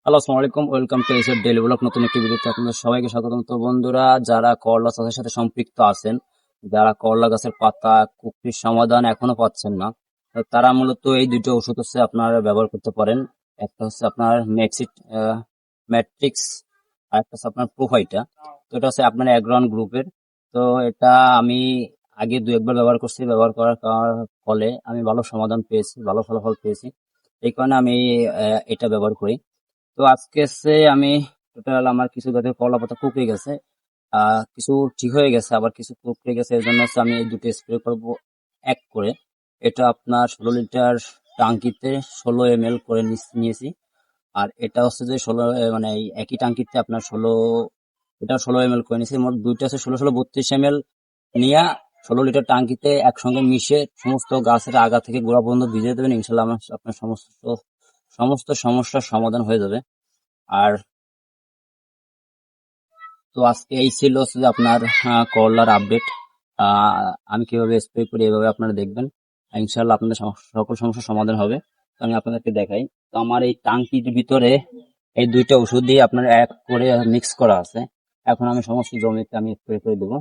Hello, আসসালামু আলাইকুম। Welcome to SF daily blog. নতুন একটি ভিডিওতে আপনাদের সবাইকে স্বাগতম। তো বন্ধুরা, যারা করলা চাষের সাথে সম্পৃক্ত আছেন, যারা করলা গাছের পাতা কুকরির সমাধান এখনো পাচ্ছেন না, তো তারা মূলত এই দুটো ওষুধ হচ্ছে আপনারা ব্যবহার করতে পারেন। একটা হচ্ছে আপনার ম্যাট্রিক্স, আর একটা হচ্ছে আপনার প্রোফাইটা। তো এটা হচ্ছে আপনার অ্যাগ্রন গ্রুপের। তো এটা আমি আগে দু একবার ব্যবহার করছি। ব্যবহার করার ফলে আমি ভালো সমাধান পেয়েছি, ভালো ফলাফল পেয়েছি। এই কারণে আমি এটা ব্যবহার করি। তো আজকে হচ্ছে আমি টোটাল আমার কিছু গাছের কলা পাতা কুকড়ে গেছে, কিছু ঠিক হয়ে গেছে, আবার কিছু কুকড়ে গেছে। এর জন্য হচ্ছে আমি এই দুটো স্প্রে করবো এক করে। এটা আপনার 16 লিটার টাঙ্কিতে 16 ml করে নিয়েছি। আর এটা হচ্ছে যে মানে এই একই টাঙ্কিতে আপনার এটা 16 ml করে নিয়েছি। মোট দুইটা আছে 16 16 32 ml নিয়ে 16 লিটার টাঙ্কিতে একসঙ্গে মিশে সমস্ত গাছের আগা থেকে গোড়া পর্যন্ত ভিজিয়ে দেবেন। ইনশাল্লাহ আপনার সমস্ত সমস্ত সমস্যার সমাধান হয়ে যাবে। আর তো আজকে এই ছিল হচ্ছে যে আপনার করলার আপডেট। আমি কিভাবে স্প্রে করি এভাবে আপনারা দেখবেন। ইনশাল্লাহ আপনাদের সকল সমস্যার সমাধান হবে। তো আমি আপনাদেরকে দেখাই। তো আমার এই টাঙ্কির ভিতরে এই দুইটা ওষুধ দিয়ে আপনার এক করে মিক্স করা আছে। এখন আমি সমস্ত জমিতে আমি স্প্রে করে দেবো।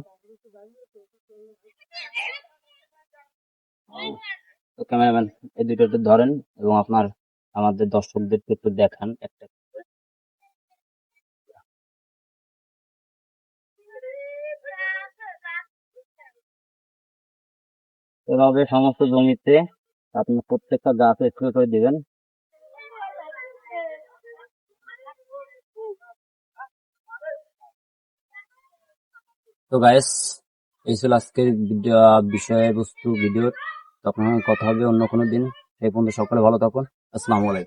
তো ক্যামেরাম্যান, এই দুইটা একটু ধরেন এবং আপনার আমাদের দর্শকদেরকে একটু দেখান একটা। এভাবে সমস্ত জমিতে আপনি প্রত্যেকটা গাছে স্প্রে করে দিবেন। তো গাইস, এই ছিল আজকের বিষয়বস্তু ভিডিওর। তো আপনার সঙ্গে কথা হবে অন্য কোনো দিন। সেই পর্যন্ত সকলে ভালো থাকুন। আসসালামু আলাইকুম।